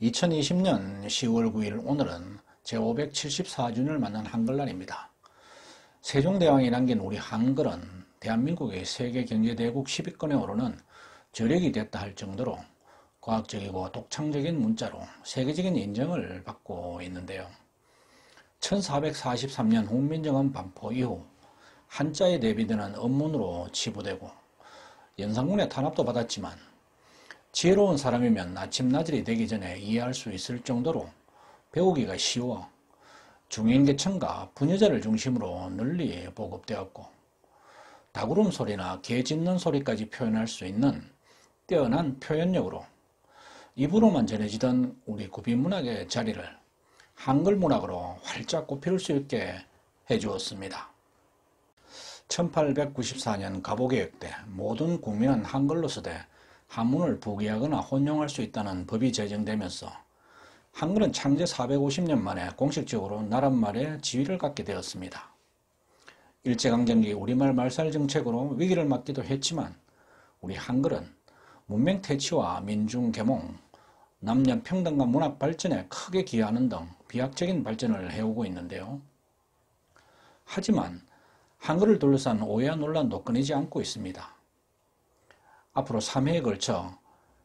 2020년 10월 9일 오늘은 제574주년을 맞는 한글날입니다. 세종대왕이 남긴 우리 한글은 대한민국의 세계경제대국 10위권에 오르는 저력이 됐다 할 정도로 과학적이고 독창적인 문자로 세계적인 인정을 받고 있는데요. 1443년 훈민정음 반포 이후 한자에 대비되는 언문으로 치부되고 연산군의 탄압도 받았지만 지혜로운 사람이면 아침나절이 되기 전에 이해할 수 있을 정도로 배우기가 쉬워 중인계층과 부녀자를 중심으로 널리 보급되었고 닭울음 소리나 개 짖는 소리까지 표현할 수 있는 뛰어난 표현력으로 입으로만 전해지던 우리 구비문학의 자리를 한글문학으로 활짝 꽃피울 수 있게 해주었습니다. 1894년 가보개혁 때 모든 국민은 한글로 쓰되 한문을 부기하거나 혼용할 수 있다는 법이 제정되면서 한글은 창제 450년 만에 공식적으로 나랏말의 지위를 갖게 되었습니다. 일제강점기 우리말 말살 정책으로 위기를 맞기도 했지만 우리 한글은 문명 퇴치와 민중 계몽, 남녀 평등과 문학 발전에 크게 기여하는 등 비약적인 발전을 해오고 있는데요. 하지만 한글을 둘러싼 오해와 논란도 끊이지 않고 있습니다. 앞으로 3회에 걸쳐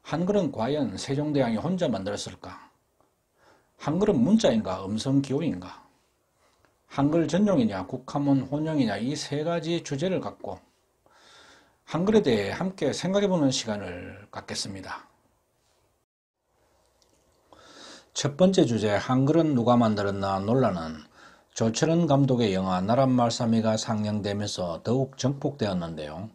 한글은 과연 세종대왕이 혼자 만들었을까? 한글은 문자인가 음성기호인가? 한글 전용이냐 국한문 혼용이냐 이 세 가지 주제를 갖고 한글에 대해 함께 생각해보는 시간을 갖겠습니다. 첫 번째 주제 한글은 누가 만들었나 논란은 조철은 감독의 영화 나랏말싸미가 상영되면서 더욱 증폭되었는데요.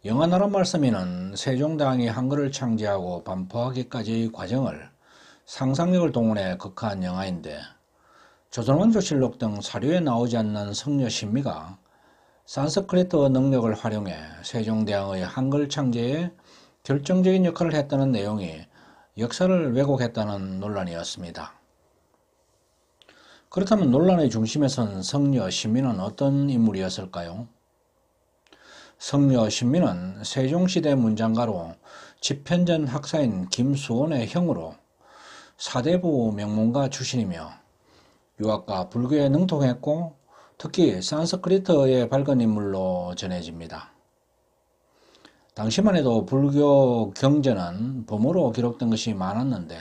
영화 나랏말싸미는 세종대왕이 한글을 창제하고 반포하기까지의 과정을 상상력을 동원해 극화한 영화인데 조선왕조실록 등 사료에 나오지 않는 성녀 신미가 산스크리트어 능력을 활용해 세종대왕의 한글 창제에 결정적인 역할을 했다는 내용이 역사를 왜곡했다는 논란이었습니다. 그렇다면 논란의 중심에 선 성녀 신미는 어떤 인물이었을까요? 성녀 신미는 세종시대 문장가로 집현전 학사인 김수원의 형으로 사대부 명문가 출신이며 유학과 불교에 능통했고 특히 산스크리트어의 밝은 인물로 전해집니다. 당시만 해도 불교 경전은 범어로 기록된 것이 많았는데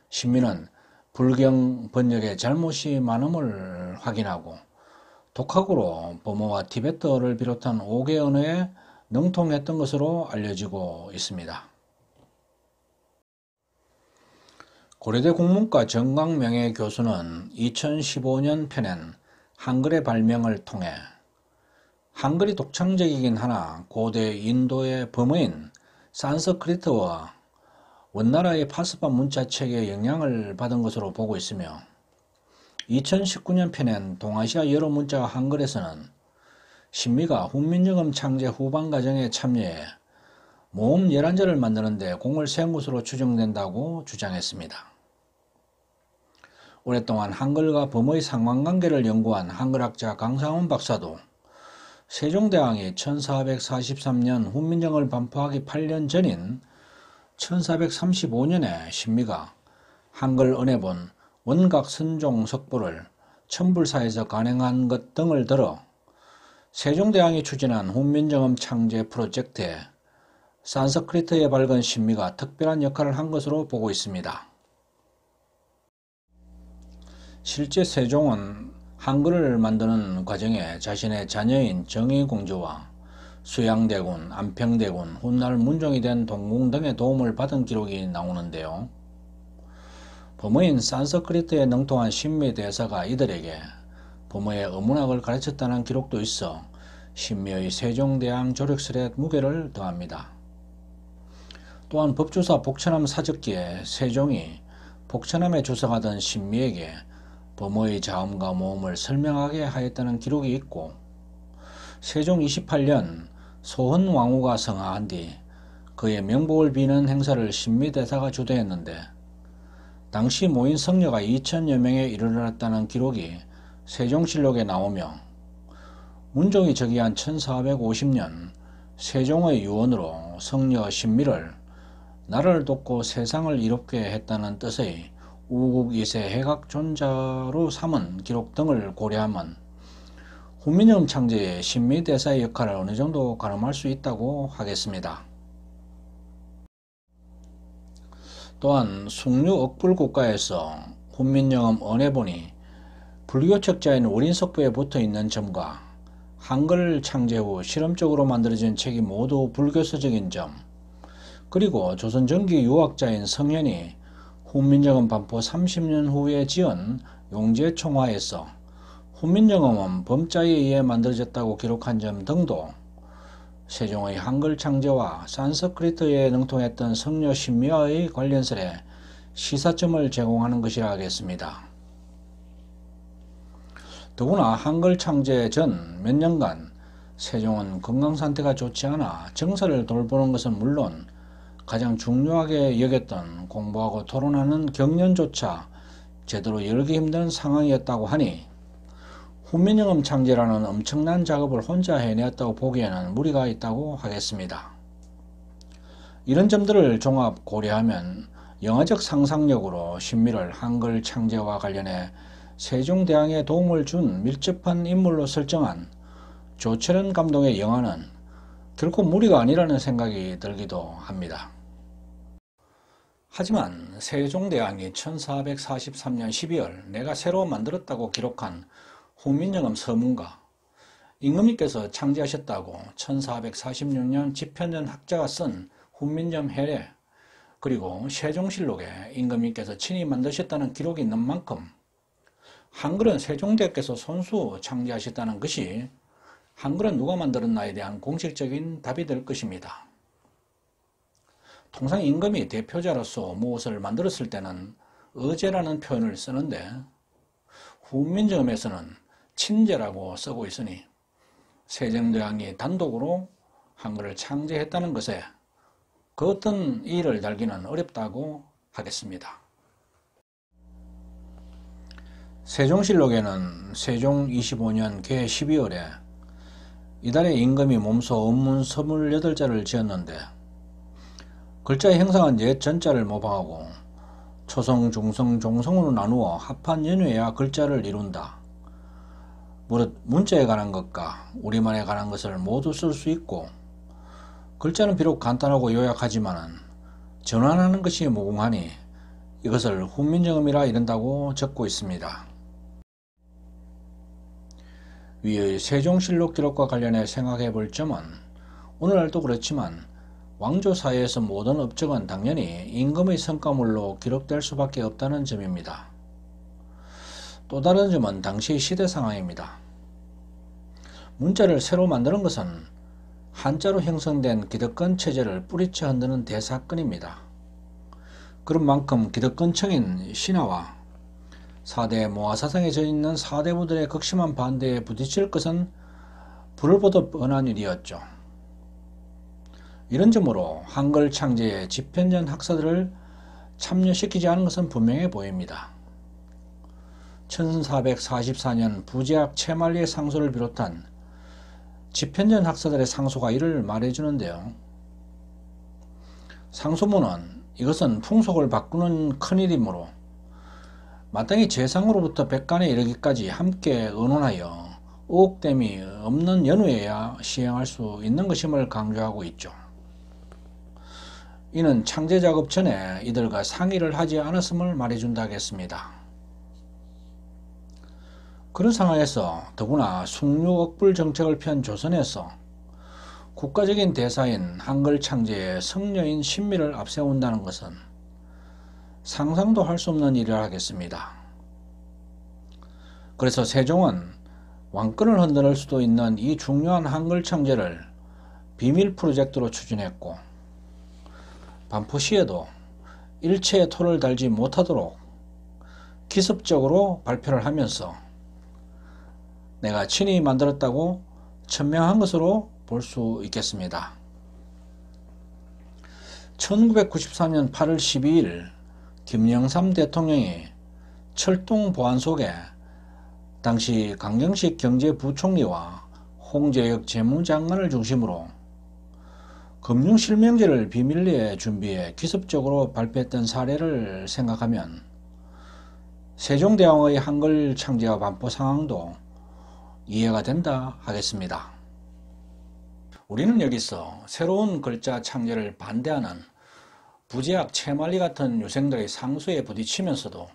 신미는 불경 번역에 잘못이 많음을 확인하고 독학으로 범어와 티베트어를 비롯한 5개 언어에 능통했던 것으로 알려지고 있습니다. 고려대 국문과 정광명예 교수는 2015년 펴낸 한글의 발명을 통해 한글이 독창적이긴 하나 고대 인도의 범어인 산스크리트어와 원나라의 파스파 문자책의 영향을 받은 것으로 보고 있으며 2019년 펴낸 동아시아 여러 문자와 한글에서는 신미가 훈민정음 창제 후반 과정에 참여해 모음 11자를 만드는 데 공을 세운 것으로 추정된다고 주장했습니다. 오랫동안 한글과 범어의 상관관계를 연구한 한글학자 강상훈 박사도 세종대왕이 1443년 훈민정음을 반포하기 8년 전인 1435년에 신미가 한글 은혜본 원각선종 석보를 천불사에서 간행한 것 등을 들어 세종대왕이 추진한 훈민정음 창제 프로젝트에 산스크리트의 밝은 신미가 특별한 역할을 한 것으로 보고 있습니다. 실제 세종은 한글을 만드는 과정에 자신의 자녀인 정의공주와 수양대군, 안평대군, 훗날 문종이 된 동궁 등의 도움을 받은 기록이 나오는데요. 범어인 산스크리트에 능통한 신미 대사가 이들에게 범어의 어문학을 가르쳤다는 기록도 있어 신미의 세종대왕 조력설에 무게를 더합니다. 또한 법주사 복천함 사적기에 세종이 복천함에 주석하던 신미에게 범어의 자음과 모음을 설명하게 하였다는 기록이 있고 세종 28년 소헌왕후가 성하한 뒤 그의 명복을 비는 행사를 신미대사가 주도했는데 당시 모인 성녀가 2000여 명에 이르렀다는 기록이 세종실록에 나오며 문종이 즉위한 1450년 세종의 유언으로 성녀 신미를 나라를 돕고 세상을 이롭게 했다는 뜻의 우국 2세 해각존자로 삼은 기록 등을 고려하면 훈민정음 창제의 신미대사의 역할을 어느 정도 가늠할 수 있다고 하겠습니다. 또한 숭류 억불 국가에서 훈민정음 언해본이 불교 책자인 원인석부에 붙어있는 점과 한글 창제 후 실험적으로 만들어진 책이 모두 불교서적인 점, 그리고 조선 전기 유학자인 성현이 훈민정음 반포 30년 후에 지은 용제총화에서 훈민정음은 범자에 의해 만들어졌다고 기록한 점 등도 세종의 한글 창제와 산스크리트에 능통했던 성려 신미와의 관련설에 시사점을 제공하는 것이라 하겠습니다. 더구나 한글 창제 전 몇 년간 세종은 건강 상태가 좋지 않아 정사를 돌보는 것은 물론 가장 중요하게 여겼던 공부하고 토론하는 경연조차 제대로 열기 힘든 상황이었다고 하니 훈민정음 창제라는 엄청난 작업을 혼자 해내었다고 보기에는 무리가 있다고 하겠습니다. 이런 점들을 종합 고려하면 영화적 상상력으로 신미를 한글 창제와 관련해 세종대왕에 도움을 준 밀접한 인물로 설정한 조철현 감독의 영화는 결코 무리가 아니라는 생각이 들기도 합니다. 하지만 세종대왕이 1443년 12월 내가 새로 만들었다고 기록한 훈민정음 서문과 임금님께서 창제하셨다고 1446년 집현전 학자가 쓴 훈민정음 해례, 그리고 세종실록에 임금님께서 친히 만드셨다는 기록이 있는 만큼 한글은 세종대왕께서 손수 창제하셨다는 것이 한글은 누가 만들었나에 대한 공식적인 답이 될 것입니다. 통상 임금이 대표자로서 무엇을 만들었을 때는 어제라는 표현을 쓰는데 훈민정음에서는 친제라고 쓰고 있으니 세종대왕이 단독으로 한글을 창제했다는 것에 그 어떤 이의를 달기는 어렵다고 하겠습니다. 세종실록에는 세종 25년 개 12월에 이달에 임금이 몸소 원문 28자를 지었는데 글자의 형상은 옛 전자를 모방하고 초성, 중성, 종성으로 나누어 합한 연유해야 글자를 이룬다. 무릇 문자에 관한 것과 우리말에 관한 것을 모두 쓸 수 있고 글자는 비록 간단하고 요약하지만 전환하는 것이 무궁하니 이것을 훈민정음이라 이른다고 적고 있습니다. 위의 세종실록 기록과 관련해 생각해 볼 점은 오늘날도 그렇지만 왕조 사회에서 모든 업적은 당연히 임금의 성과물로 기록될 수밖에 없다는 점입니다. 또 다른 점은 당시 시대 상황입니다. 문자를 새로 만드는 것은 한자로 형성된 기득권 체제를 뿌리쳐 흔드는 대사건입니다. 그런 만큼 기득권층인 신하와 4대 모아사상에 져있는 사대부들의 극심한 반대에 부딪힐 것은 불을 보듯 뻔한 일이었죠. 이런 점으로 한글 창제에 집현전 학사들을 참여시키지 않은 것은 분명해 보입니다. 1444년 부제학 채말리의 상소를 비롯한 집현전 학사들의 상소가 이를 말해주는데요. 상소문은 이것은 풍속을 바꾸는 큰일이므로 마땅히 재상으로부터 백간에 이르기까지 함께 의논하여 의혹됨이 없는 연후에야 시행할 수 있는 것임을 강조하고 있죠. 이는 창제작업 전에 이들과 상의를 하지 않았음을 말해준다 하겠습니다. 그런 상황에서 더구나 숭유억불 정책을 편 조선에서 국가적인 대사인 한글 창제에 성녀인 신미를 앞세운다는 것은 상상도 할 수 없는 일이라 하겠습니다. 그래서 세종은 왕권을 흔들 수도 있는 이 중요한 한글 창제를 비밀 프로젝트로 추진했고 반포시에도 일체의 토를 달지 못하도록 기습적으로 발표를 하면서 내가 친히 만들었다고 천명한 것으로 볼 수 있겠습니다. 1994년 8월 12일 김영삼 대통령이 철동보안속에 당시 강경식 경제부총리와 홍재혁 재무장관을 중심으로 금융실명제를 비밀리에 준비해 기습적으로 발표했던 사례를 생각하면 세종대왕의 한글 창제와 반포 상황도 이해가 된다 하겠습니다. 우리는 여기서 새로운 글자 창제를 반대하는 부제약 채말리 같은 유생들의 상수에 부딪히면서도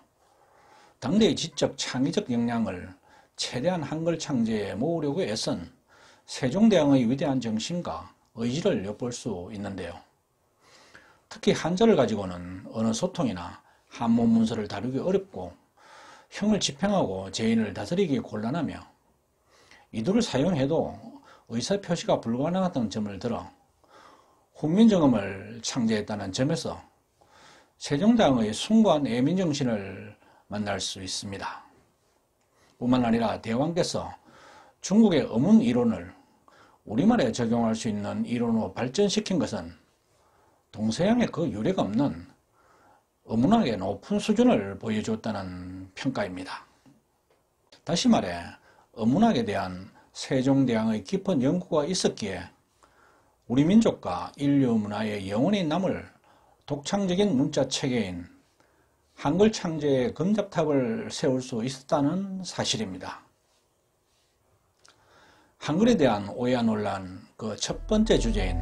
당대의 지적 창의적 역량을 최대한 한글 창제에 모으려고 애쓴 세종대왕의 위대한 정신과 의지를 엿볼 수 있는데요. 특히 한자를 가지고는 언어 소통이나 한문 문서를 다루기 어렵고 형을 집행하고 제인을 다스리기 곤란하며 이두를 사용해도 의사표시가 불가능하다는 점을 들어 훈민정음을 창제했다는 점에서 세종대왕의 숭고한 애민정신을 만날 수 있습니다. 뿐만 아니라 대왕께서 중국의 어문 이론을 우리말에 적용할 수 있는 이론으로 발전시킨 것은 동서양에 그 유례가 없는 어문학의 높은 수준을 보여주었다는 평가입니다. 다시 말해 어문학에 대한 세종대왕의 깊은 연구가 있었기에 우리 민족과 인류 문화의 영원히 남을 독창적인 문자 체계인 한글 창제의 금작탑을 세울 수 있었다는 사실입니다. 한글에 대한 오해와 논란 그 첫 번째 주제인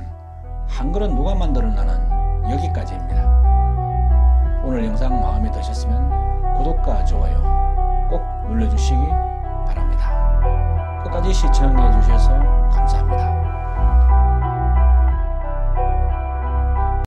한글은 누가 만들었나는 여기까지입니다. 오늘 영상 마음에 드셨으면 구독과 좋아요 꼭 눌러주시기 바랍니다. 끝까지 시청해 주셔서 감사합니다.